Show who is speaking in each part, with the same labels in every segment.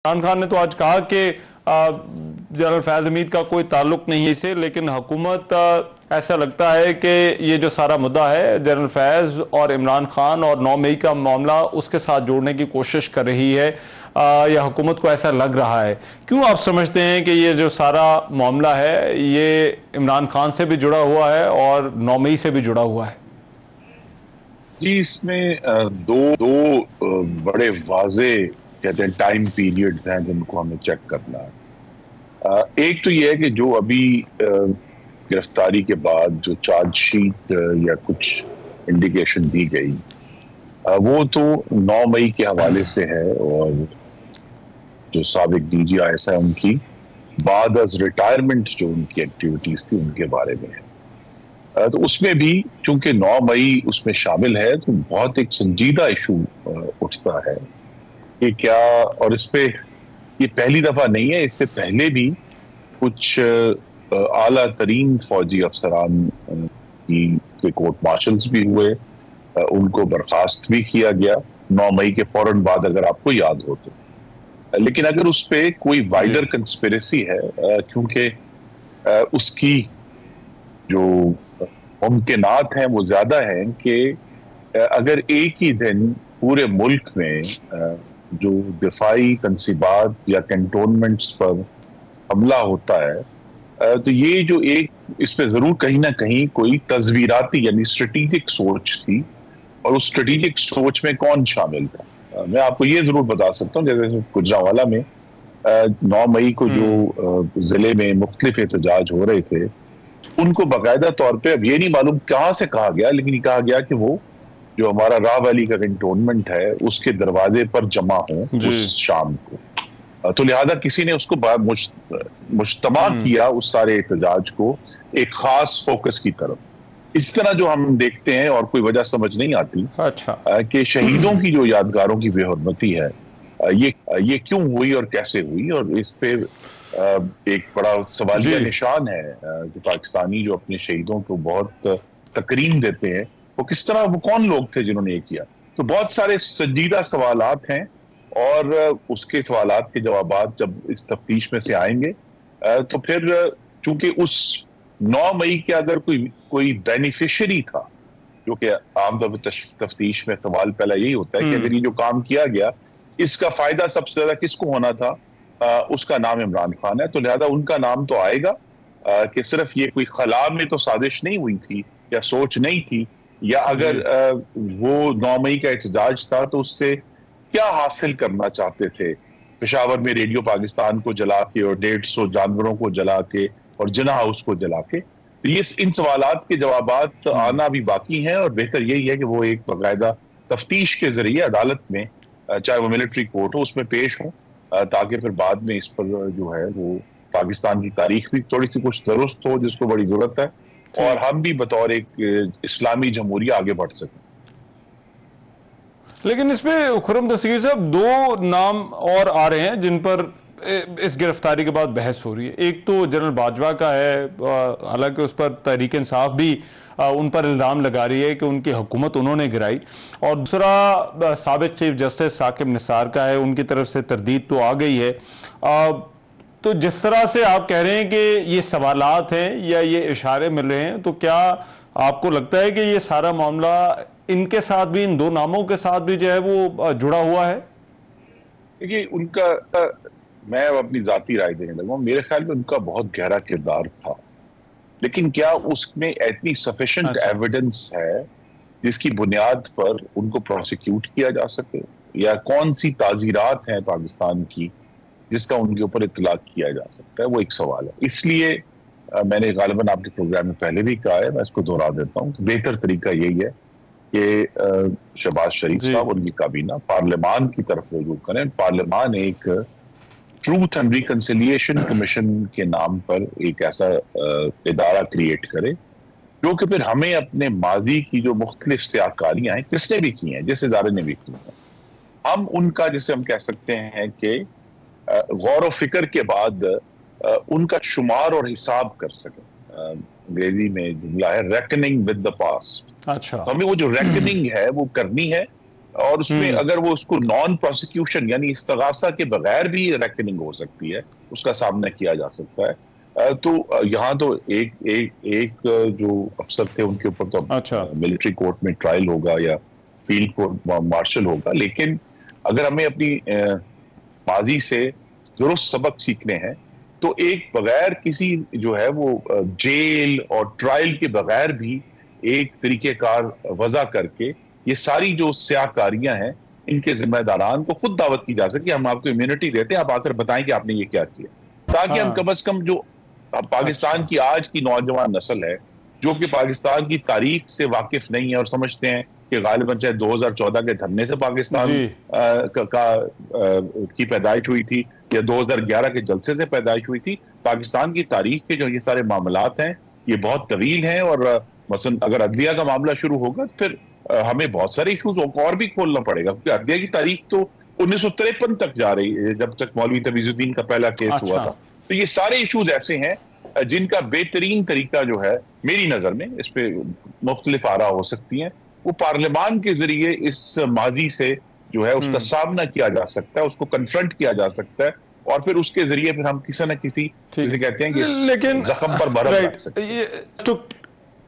Speaker 1: عمران خان نے تو آج کہا کہ جنرل فیض حمید کا کوئی تعلق نہیں ہے اسے، لیکن حکومت ایسا لگتا ہے کہ یہ جو سارا مدعا ہے جنرل فیض اور عمران خان اور 9 مئی کا معاملہ اس کے ساتھ جوڑنے کی کوشش کر رہی ہے، یا حکومت کو ایسا لگ رہا ہے۔ کیوں آپ سمجھتے ہیں کہ یہ جو سارا معاملہ ہے یہ عمران خان سے بھی جڑا ہوا ہے اور 9 مئی سے بھی جڑا ہوا ہے؟
Speaker 2: جی، اس میں دو بڑے واضح کہتے ہیں ٹائم پیریڈز ہیں جن کو ہمیں چیک کرنا ہے۔ ایک تو یہ ہے کہ جو ابھی گرفتاری کے بعد جو چارج شیٹ یا کچھ انڈیکیشن دی گئی وہ تو 9 مئی کے حوالے سے ہے، اور جو سابق ڈی جی آئی ایس ہے ان کی بعد از ریٹائرمنٹ جو ان کی ایکٹیویٹیز تھی ان کے بارے میں ہے۔ تو اس میں بھی چونکہ 9 مئی اس میں شامل ہے تو بہت ایک سنجیدہ ایشو اٹھتا ہے کہ کیا، اور اس پہ یہ پہلی دفعہ نہیں ہے، اس سے پہلے بھی کچھ اعلیٰ ترین فوجی افسران کے کورٹ مارشلز بھی ہوئے، ان کو برخاست بھی کیا گیا 9 مئی کے فوراً بعد، اگر آپ کو یاد ہو تو۔ لیکن اگر اس پہ کوئی وائڈر کنسپیریسی ہے، کیونکہ اس کی جو ممکنات ہیں وہ زیادہ ہیں کہ اگر ایک ہی دن پورے ملک میں جو دفاعی تنصیبات یا کنٹونمنٹس پر حملہ ہوتا ہے تو یہ جو ایک اس پہ ضرور کہیں نہ کہیں کوئی تزویراتی یعنی اسٹریٹجک سوچ تھی، اور اس اسٹریٹجک سوچ میں کون شامل تھا؟ میں آپ کو یہ ضرور بتا سکتا ہوں، جیسے گجرانوالہ میں 9 مئی کو جو ضلع میں مختلف احتجاج ہو رہے تھے، ان کو باقاعدہ طور پہ اب یہ نہیں معلوم کہاں سے کہا گیا، لیکن یہ کہا گیا کہ وہ جو ہمارا راہ ویلی کا کنٹونمنٹ ہے اس کے دروازے پر جمع ہوں اس شام کو۔ تو لہذا کسی نے اس کو مجتمع کیا اس سارے احتجاج کو ایک خاص فوکس کی طرف۔ اس طرح جو ہم دیکھتے ہیں اور کوئی وجہ سمجھ نہیں آتی کہ شہیدوں کی جو یادگاروں کی بے حرمتی ہے یہ کیوں ہوئی اور کیسے ہوئی، اور اس پہ ایک بڑا سوالیہ نشان ہے کہ پاکستانی جو اپنے شہیدوں کو بہت تکریم دیتے ہیں، وہ کس طرح، وہ کون لوگ تھے جنہوں نے یہ کیا؟ تو بہت سارے سنجیدہ سوالات ہیں، اور اس کے سوالات کے جوابات جب اس تفتیش میں سے آئیں گے تو پھر چونکہ اس 9 مئی کے اگر کوئی بینیفیشری تھا، جو کہ عام طور پہ تفتیش میں سوال پہلا یہی ہوتا ہے کہ اگر یہ جو کام کیا گیا اس کا فائدہ سب سے زیادہ کس کو ہونا تھا، اس کا نام عمران خان ہے، تو لہذا ان کا نام تو آئے گا کہ صرف یہ کوئی خلا میں تو سازش نہیں ہوئی تھی یا سوچ نہیں تھی، یا اگر وہ 9 مئی کا احتجاج تھا تو اس سے کیا حاصل کرنا چاہتے تھے؟ پشاور میں ریڈیو پاکستان کو جلا کے اور 150 جانوروں کو جلا کے اور جناح ہاؤس کو جلا کے، یہ ان سوالات کے جوابات آنا بھی باقی ہیں، اور بہتر یہی ہے کہ وہ ایک باقاعدہ تفتیش کے ذریعے عدالت میں، چاہے وہ ملٹری کورٹ ہو، اس میں پیش ہوں، تاکہ پھر بعد میں اس پر جو ہے وہ پاکستان کی تاریخ بھی تھوڑی سی کچھ درست ہو، جس کو بڑی ضرورت ہے، اور ہم بھی بطور ایک اسلامی جمہوریہ آگے بڑھ سکیں۔
Speaker 1: لیکن اس پہ خرم دستگیر صاحب 2 نام اور آ رہے ہیں جن پر اس گرفتاری کے بعد بحث ہو رہی ہے۔ ایک تو جنرل باجوہ کا ہے، حالانکہ اس پر تحریک انصاف بھی ان پر الزام لگا رہی ہے کہ ان کی حکومت انہوں نے گرائی، اور دوسرا سابق چیف جسٹس ثاقب نثار کا ہے، ان کی طرف سے تردید تو آ گئی ہے۔ تو جس طرح سے آپ کہہ رہے ہیں کہ یہ سوالات ہیں یا یہ اشارے مل رہے ہیں، تو کیا آپ کو لگتا ہے کہ یہ سارا معاملہ ان کے ساتھ بھی، ان 2 ناموں کے ساتھ بھی جو ہے وہ جڑا ہوا ہے؟
Speaker 2: دیکھیے، ان کا، میں اپنی ذاتی رائے دینے لگا ہوں، میرے خیال میں ان کا بہت گہرا کردار تھا، لیکن کیا اس میں اتنی سفیشنٹ ایویڈنس ہے جس کی بنیاد پر ان کو پروسیکیوٹ کیا جا سکے، یا کون سی تعزیرات ہیں پاکستان کی جس کا ان کے اوپر اطلاق کیا جا سکتا ہے، وہ ایک سوال ہے۔ اس لیے میں نے غالباً آپ کے پروگرام میں پہلے بھی کہا ہے، میں اس کو دہرا دیتا ہوں کہ بہتر طریقہ یہی ہے کہ شہباز شریف صاحب، ان کی کابینہ پارلیمان کی طرف رجوع کریں، پارلیمان ایک ٹروتھ اینڈ ریکنسیلیشن کمیشن کے نام پر ایک ایسا ادارہ کریٹ کرے جو کہ پھر ہمیں اپنے ماضی کی جو مختلف سیاہکاریاں ہیں، کس نے بھی کی ہیں، جس ادارے نے بھی کی ہیں، ہم ان کا، جسے ہم کہہ سکتے ہیں کہ غور و فکر کے بعد ان کا شمار اور حساب کر سکیں۔ انگریزی میں جملہ ہے ریکننگ ود دا پاسٹ۔ ہمیں وہ جو ریکننگ ہے وہ کرنی ہے، اور اس میں اگر وہ اس کو نان پروسیکیوشن یعنی استغاثہ کے بغیر بھی ریکننگ ہو سکتی ہے, اس کا سامنا کیا جا سکتا ہے. تو یہاں تو ایک جو افسر تھے ان کے اوپر تو ملٹری کورٹ میں ٹرائل ہوگا یا فیلڈ کورٹ مارشل ہوگا, لیکن اگر ہمیں اپنی ماضی سے درست سبق سیکھنے ہیں تو ایک بغیر کسی جو ہے وہ جیل اور ٹرائل کے بغیر بھی ایک طریقہ کار وضع کر کے یہ ساری جو سیاہکاریاں ہیں ان کے ذمہ داران کو خود دعوت کی جا سکے, ہم آپ کو امیونٹی دیتے ہیں, آپ آ کر بتائیں کہ آپ نے یہ کیا کیا, تاکہ ہم کم از کم جو پاکستان کی آج کی نوجوان نسل ہے جو کہ پاکستان کی تاریخ سے واقف نہیں ہے اور سمجھتے ہیں کہ غالباً چاہے 2014 کے دھرنے سے پاکستان کی پیدائش ہوئی تھی یا 2011 کے جلسے سے پیدائش ہوئی تھی, پاکستان کی تاریخ کے جو یہ سارے معاملات ہیں یہ بہت طویل ہیں, اور مثلا اگر عدلیہ کا معاملہ شروع ہوگا تو پھر ہمیں بہت سارے ایشوز اور بھی کھولنا پڑے گا, کیونکہ عدلیہ کی تاریخ تو 1953 تک جا رہی ہے, جب تک مولوی تمیز الدین کا پہلا کیس ہوا تھا. تو یہ سارے ایشوز ایسے ہیں جن کا بہترین طریقہ جو ہے میری نظر میں, اس پہ مختلف آراء ہو سکتی ہیں, وہ پارلیمان کے ذریعے اس ماضی سے جو ہے اس کا سامنا کیا جا سکتا ہے, اس کو کنفرنٹ کیا جا سکتا ہے, اور پھر اس کے ذریعے پھر ہم کسی نہ کسی کہتے ہیں کہ زخم پر مرہم لگا سکتے ہیں.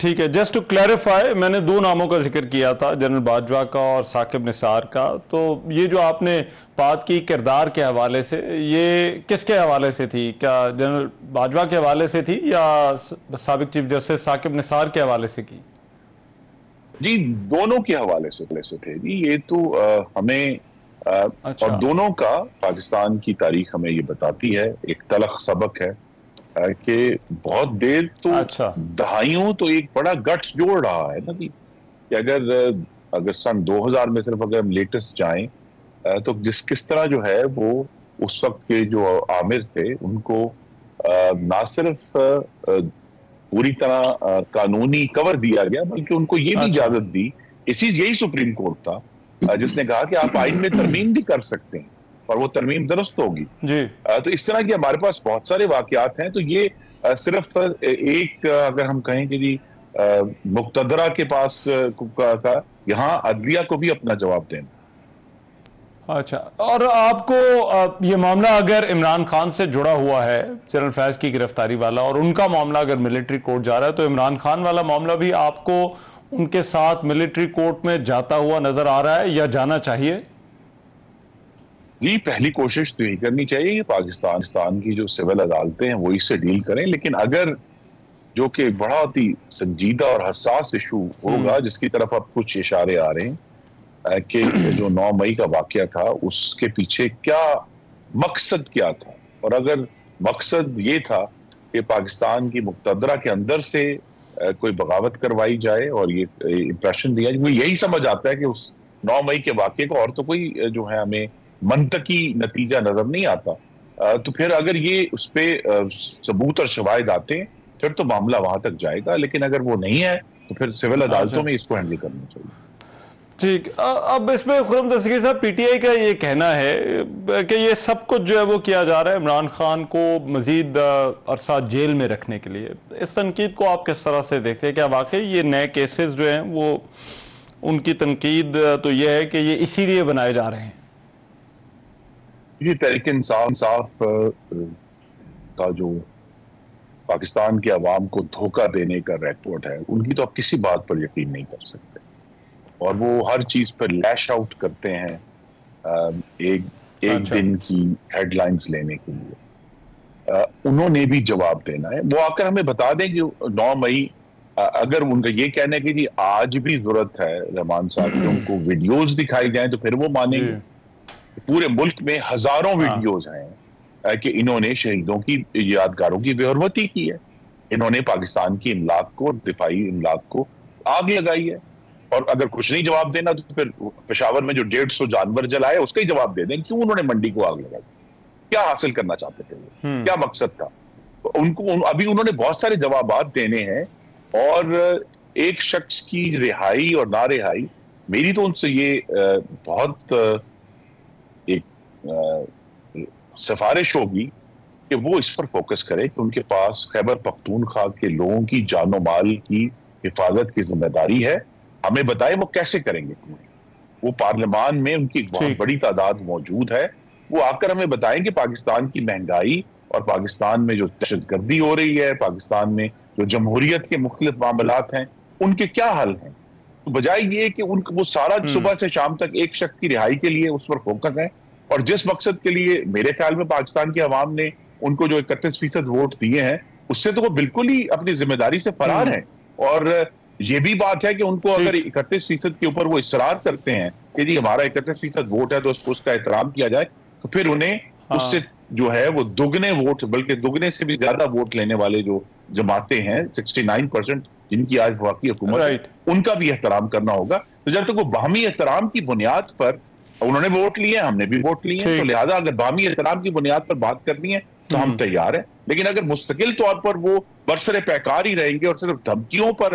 Speaker 1: ٹھیک ہے, جسٹ ٹو کلیریفائی, میں نے 2 ناموں کا ذکر کیا تھا, جنرل باجوہ کا اور ثاقب نثار کا. تو یہ جو آپ نے بات کی کردار کے حوالے سے, یہ کس کے حوالے سے تھی؟ کیا جنرل باجوہ کے حوالے سے تھی یا سابق چیف جسٹس ثاقب نثار کے حوالے سے کی؟
Speaker 2: جی دونوں کے حوالے سے تھے جی. یہ تو ہمیں اور دونوں کا پاکستان کی تاریخ ہمیں یہ بتاتی ہے, ایک تلخ سبق ہے کہ بہت دیر تو دہائیوں تو ایک بڑا گٹس جوڑ رہا ہے نا جی, کہ اگر سن 2000 میں صرف اگر ہم لیٹسٹ جائیں تو کس طرح جو ہے وہ اس وقت کے جو عامر تھے ان کو نہ صرف پوری طرح قانونی کور دیا گیا بلکہ ان کو یہ بھی اجازت دی, یہی سپریم کورٹ تھا جس نے کہا کہ آپ آئین میں ترمیم بھی کر سکتے ہیں اور وہ ترمیم درست ہوگی. تو اس طرح کی ہمارے پاس بہت سارے واقعات ہیں. تو یہ صرف ایک اگر ہم کہیں کہ جی مقتدرہ کے پاس یہاں عدلیہ کو بھی اپنا جواب دینا.
Speaker 1: اچھا, اور آپ کو یہ معاملہ اگر عمران خان سے جڑا ہوا ہے, جنرل فیض کی گرفتاری والا, اور ان کا معاملہ اگر ملٹری کورٹ جا رہا ہے, تو عمران خان والا معاملہ بھی آپ کو ان کے ساتھ ملٹری کورٹ میں جاتا ہوا نظر آ رہا ہے یا جانا چاہیے؟
Speaker 2: جی پہلی کوشش تو یہی کرنی چاہیے کہ پاکستان کی جو سول عدالتیں ہیں وہ اس سے ڈیل کریں, لیکن اگر جو کہ بہت ہی سنجیدہ اور حساس ایشو ہوگا جس کی طرف اب کچھ اشارے آ رہے ہیں کہ جو 9 مئی کا واقعہ تھا اس کے پیچھے کیا مقصد کیا تھا, اور اگر مقصد یہ تھا کہ پاکستان کی مقتدرہ کے اندر سے کوئی بغاوت کروائی جائے اور یہ امپریشن دیا جائے, یہی سمجھ آتا ہے کہ اس 9 مئی کے واقعے کو, اور تو کوئی جو ہے ہمیں منطقی نتیجہ نظر نہیں آتا. تو پھر اگر یہ اس پہ ثبوت اور شواہد آتے ہیں پھر تو معاملہ وہاں تک جائے گا, لیکن اگر وہ نہیں ہے تو پھر سول عدالتوں میں اس کو ہینڈل کرنا چاہیے.
Speaker 1: ٹھیک, اب اس میں خرم دستگیر صاحب پی ٹی آئی کا یہ کہنا ہے کہ یہ سب کچھ جو ہے وہ کیا جا رہا ہے عمران خان کو مزید عرصہ جیل میں رکھنے کے لیے. اس تنقید کو آپ کس طرح سے دیکھتے ہیں؟ کیا واقعی یہ نئے کیسز جو ہیں وہ, ان کی تنقید تو یہ ہے کہ یہ اسی لیے بنائے جا رہے ہیں؟
Speaker 2: یہ تحریک انصاف کا جو پاکستان کے عوام کو دھوکہ دینے کا ریکارڈ ہے, ان کی تو آپ کسی بات پر یقین نہیں کر سکتے, اور وہ ہر چیز پر لیش آؤٹ کرتے ہیں ایک دن کی ہیڈ لائنز لینے کے لیے. انہوں نے بھی جواب دینا ہے. وہ آ کر ہمیں بتا دیں کہ 9 مئی اگر ان کا یہ کہنا ہے کہ جی آج بھی ضرورت ہے رحمان صاحب کہ ان کو ویڈیوز دکھائی جائیں تو پھر وہ مانیں گے. پورے ملک میں ہزاروں ویڈیوز ہیں کہ انہوں نے شہیدوں کی یادگاروں کی بے حرمتی کی ہے, انہوں نے پاکستان کی املاک کو, دفاعی املاک کو آگ لگائی ہے. اور اگر کچھ نہیں جواب دینا تو پھر پشاور میں جو 150 جانور جلائے اس کا ہی جواب دے دیں کیوں انہوں نے منڈی کو آگ لگائی, کیا حاصل کرنا چاہتے تھے, کیا مقصد تھا. ان کو ابھی انہوں نے بہت سارے جوابات دینے ہیں, اور ایک شخص کی رہائی اور نہ رہائی, میری تو ان سے یہ بہت ایک سفارش ہوگی کہ وہ اس پر فوکس کرے کہ ان کے پاس خیبر پختونخوا کے لوگوں کی جان و مال کی حفاظت کی ذمہ داری ہے. ہمیں بتائیں وہ کیسے کریں گے. وہ پارلیمان میں ان کی ایک بہت بڑی تعداد موجود ہے. وہ آ کر ہمیں بتائیں کہ پاکستان کی مہنگائی اور پاکستان میں جو دہشت گردی ہو رہی ہے، پاکستان میں جو جمہوریت کے مختلف معاملات ہیں، ان کے کیا حل ہیں. تو بجائے یہ کہ وہ سارا صبح سے شام تک ایک شخص کی رہائی کے لیے اس پر فوکس ہے، اور جس مقصد کے لیے میرے خیال میں پاکستان کے عوام نے ان کو جو 31% ووٹ دیے ہیں، اس سے تو وہ بالکل ہی اپنی ذمہ داری سے فرار ہیں. اور یہ بھی بات ہے کہ ان کو اگر 31% کے اوپر وہ اصرار کرتے ہیں کہ جی ہمارا 31% ووٹ ہے تو اس کا احترام کیا جائے، تو پھر انہیں اس سے جو ہے وہ دگنے ووٹ، بلکہ دگنے سے بھی زیادہ ووٹ لینے والے جو جماعتیں ہیں 69% جن کی آج وفاقی حکومت ہے، ان کا بھی احترام کرنا ہوگا. تو جب تک وہ باہمی احترام کی بنیاد پر، انہوں نے ووٹ لیے، ہم نے بھی ووٹ لیے ہیں، تو لہٰذا اگر باہمی احترام کی بنیاد پر بات کرنی ہے تو ہم تیار ہیں. لیکن اگر مستقل طور پر وہ برسر پیکار ہی رہیں گے اور صرف دھمکیوں پر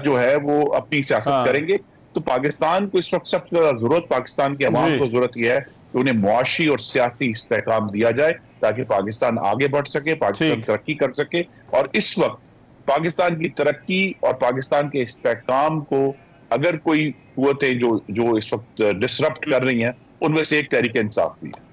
Speaker 2: جو ہے وہ اپنی سیاست کریں گے، تو پاکستان کو اس وقت سب سے زیادہ ضرورت، پاکستان کے عوام کو ضرورت یہ ہے کہ انہیں معاشی اور سیاسی استحکام دیا جائے تاکہ پاکستان آگے بڑھ سکے، پاکستان ترقی کر سکے. اور اس وقت پاکستان کی ترقی اور پاکستان کے استحکام کو اگر کوئی قوتیں جو اس وقت ڈسرپٹ کر رہی ہیں، ان میں سے ایک تحریک انصاف بھی ہے.